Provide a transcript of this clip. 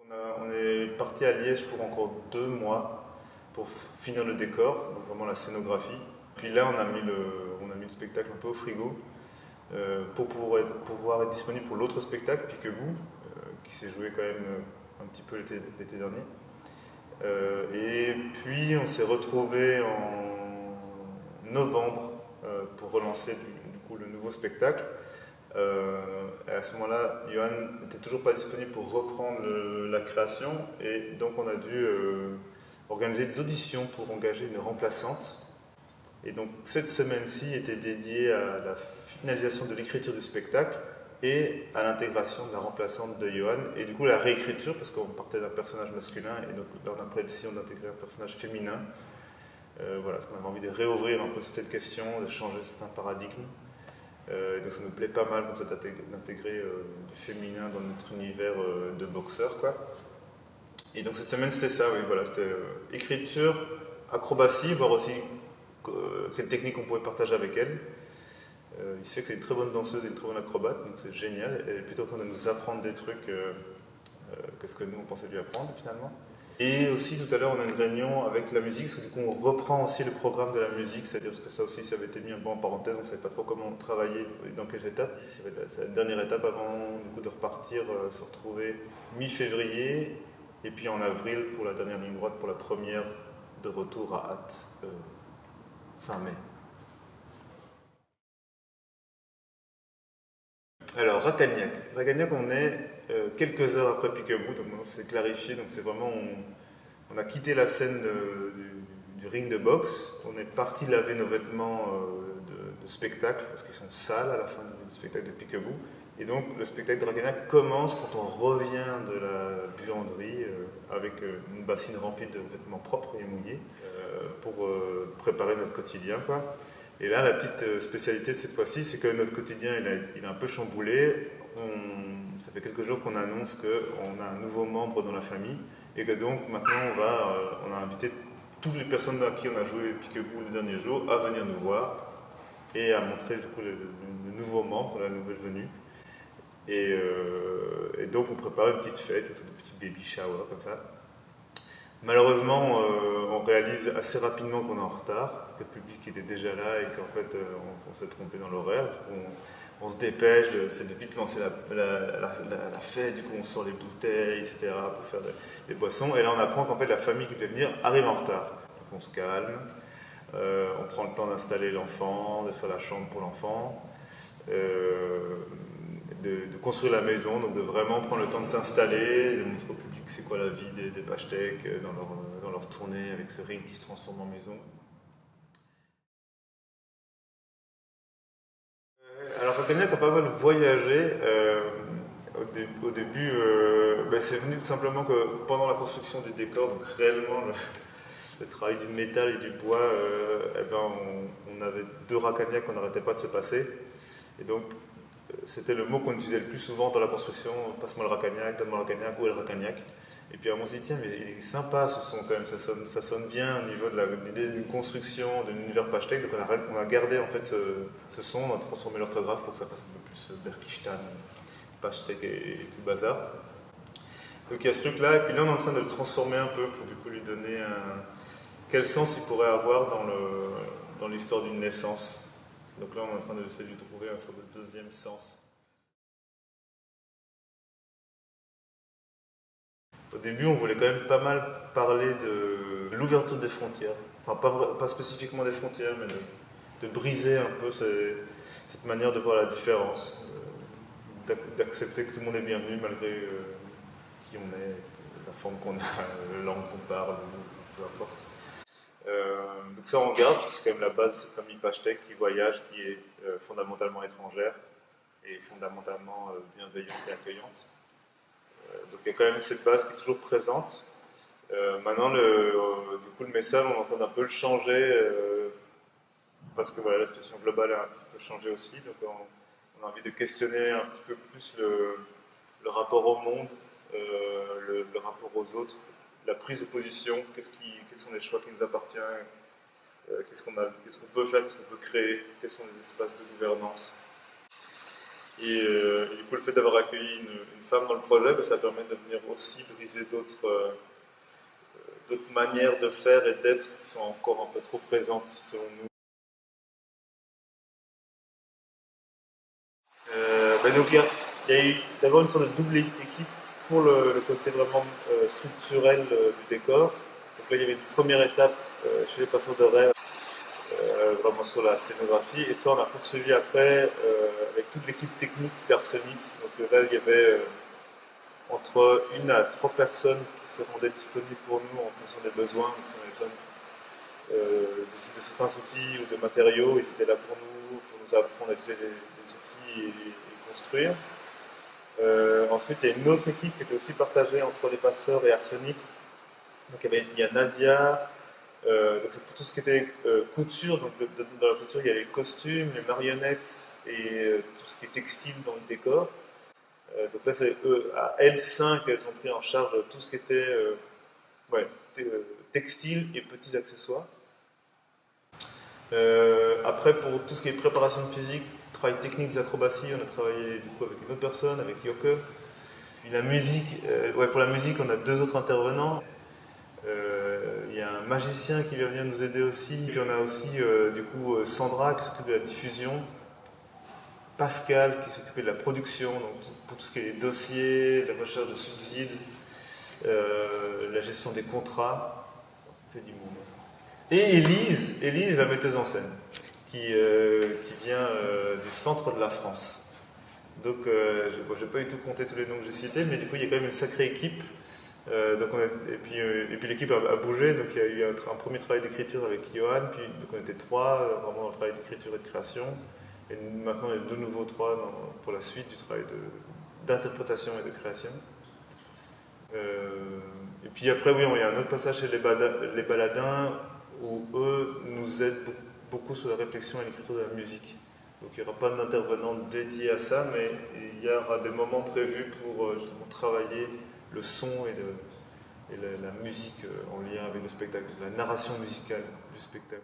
On est parti à Liège pour encore 2 mois pour finir le décor, donc vraiment la scénographie. Puis là, on a mis le spectacle un peu au frigo pour pouvoir être disponible pour l'autre spectacle, Piquebou, qui s'est joué quand même un petit peu l'été dernier. Et puis on s'est retrouvé en novembre pour relancer du coup le nouveau spectacle. Et à ce moment-là, Johan n'était toujours pas disponible pour reprendre la création, et donc on a dû organiser des auditions pour engager une remplaçante. Et donc cette semaine-ci était dédiée à la finalisation de l'écriture du spectacle et à l'intégration de la remplaçante de Johan, et du coup la réécriture, parce qu'on partait d'un personnage masculin, et donc là on a pris la décision d'intégrer un personnage féminin. Voilà, parce qu'on avait envie de réouvrir un peu cette question, de changer certains paradigmes. Donc ça nous plaît pas mal comme ça d'intégrer du féminin dans notre univers de boxeur, quoi. Et donc cette semaine c'était ça, oui, voilà, c'était écriture, acrobatie, voir aussi quelle technique on pouvait partager avec elle. Il se fait que c'est une très bonne danseuse et une très bonne acrobate, donc c'est génial. Elle est plutôt en train de nous apprendre des trucs que ce que nous on pensait lui apprendre finalement. Et aussi tout à l'heure on a une réunion avec la musique, parce que du coup on reprend aussi le programme de la musique, c'est-à-dire que ça aussi ça avait été mis un peu en parenthèse, on ne savait pas trop comment travailler, dans quelles étapes. C'est la dernière étape avant du coup, de repartir, se retrouver mi-février, et puis en avril pour la dernière ligne droite, pour la première de retour à hâte fin mai. Alors, Racagnac. Racagnac, on est quelques heures après Piquebou, donc maintenant c'est clarifié, donc c'est vraiment. On a quitté la scène du ring de boxe, on est parti laver nos vêtements de spectacle, parce qu'ils sont sales à la fin du spectacle de Piquebou. Et donc le spectacle de Racagnac commence quand on revient de la buanderie avec une bassine remplie de vêtements propres et mouillés pour préparer notre quotidien, quoi. Et là, la petite spécialité de cette fois-ci, c'est que notre quotidien, il est un peu chamboulé. Ça fait quelques jours qu'on annonce qu'on a un nouveau membre dans la famille, et que donc maintenant on a invité toutes les personnes à qui on a joué Piquebou le dernier jour à venir nous voir et à montrer du coup le nouveau membre, la nouvelle venue. Et donc on prépare une petite fête, c'est un petit baby shower comme ça. Malheureusement, on réalise assez rapidement qu'on est en retard, que le public était déjà là et qu'en fait on s'est trompé dans l'horaire. On se dépêche, c'est de vite lancer la fête, du coup on sort les bouteilles, etc. pour faire les boissons. Et là on apprend qu'en fait la famille qui devait venir arrive en retard. Donc on se calme, on prend le temps d'installer l'enfant, de faire la chambre pour l'enfant, de construire la maison, donc de vraiment prendre le temps de s'installer, de montrer au public c'est quoi la vie des pastèques dans leur tournée avec ce ring qui se transforme en maison. Alors Racagnac a pas mal voyagé. Au début, c'est venu tout simplement que pendant la construction du décor, donc réellement le travail du métal et du bois, on avait 2 Racagnacs qu'on n'arrêtait pas de se passer. Et donc c'était le mot qu'on utilisait le plus souvent dans la construction: passe-moi le Racagnac, donne-moi le Racagnac, où est le Racagnac? Et puis on s'est dit, tiens, mais il est sympa ce son quand même, ça sonne bien au niveau de l'idée d'une construction, d'un univers pastèque. Donc on a gardé en fait ce son, on a transformé l'orthographe pour que ça fasse un peu plus Berkistan, pastèque et tout le bazar. Donc il y a ce truc-là, et puis là on est en train de le transformer un peu pour du coup lui donner quel sens il pourrait avoir dans l'histoire d'une naissance. Donc là on est en train d'essayer de lui trouver un sorte de deuxième sens. Au début, on voulait quand même pas mal parler de l'ouverture des frontières. Enfin, pas spécifiquement des frontières, mais de briser un peu cette manière de voir la différence. D'accepter que tout le monde est bienvenu malgré qui on est, la forme qu'on a, la langue qu'on parle, peu importe. Donc ça, on garde, c'est quand même la base de cette famille pastèque qui voyage, qui est fondamentalement étrangère et fondamentalement bienveillante et accueillante. Donc il y a quand même cette base qui est toujours présente. Maintenant, du coup, le message, on est en train d'un peu le changer parce que voilà, la situation globale a un petit peu changé aussi. Donc on a envie de questionner un petit peu plus le rapport au monde, le rapport aux autres, la prise de position, quels sont les choix qui nous appartiennent, qu'est-ce qu'on peut faire, qu'est-ce qu'on peut créer, quels sont les espaces de gouvernance. Et du coup, le fait d'avoir accueilli une femme dans le projet, ça permet de venir aussi briser d'autres manières de faire et d'être qui sont encore un peu trop présentes selon nous. Donc il y a eu d'abord une sorte de double équipe pour le côté vraiment structurel du décor. Donc là, il y avait une première étape chez les passeurs de rêve, vraiment sur la scénographie, et ça, on a poursuivi après avec toute l'équipe technique d'Arsenic. Donc là, il y avait entre 1 à 3 personnes qui se rendaient disponibles pour nous en fonction des besoins. Donc, si on avait besoin de certains outils ou de matériaux, ils étaient là pour nous apprendre à utiliser les outils et construire. Ensuite, il y a une autre équipe qui était aussi partagée entre les passeurs et Arsenic. Donc, il y a Nadia, donc c'est pour tout ce qui était couture. Donc, dans la couture, il y a les costumes, les marionnettes et tout ce qui est textile dans le décor. Donc là, c'est à L5, elles ont pris en charge tout ce qui était ouais, textile et petits accessoires. Après, pour tout ce qui est préparation physique, travail technique des acrobaties, on a travaillé du coup avec une autre personne, avec Yoke. Puis la musique, pour la musique, on a 2 autres intervenants. Il y a un magicien qui vient venir nous aider aussi. Puis on a aussi du coup Sandra qui s'occupe de la diffusion, Pascal qui s'occupait de la production, donc pour tout ce qui est les dossiers, la recherche de subsides, la gestion des contrats. Ça fait du monde. Et Élise, la metteuse en scène, qui vient du centre de la France. Donc, je n'ai pas du tout compté tous les noms que j'ai cités, mais du coup, il y a quand même une sacrée équipe. Et puis l'équipe a bougé, donc il y a eu un premier travail d'écriture avec Johan, puis donc on était 3 vraiment dans le travail d'écriture et de création, et maintenant il y a de nouveau 3 pour la suite du travail d'interprétation et de création. Et puis après, oui, il y a un autre passage chez les Baladins, où eux nous aident beaucoup sur la réflexion et l'écriture de la musique. Donc il n'y aura pas d'intervenant dédié à ça, mais il y aura des moments prévus pour justement travailler le son et la musique en lien avec le spectacle, la narration musicale du spectacle.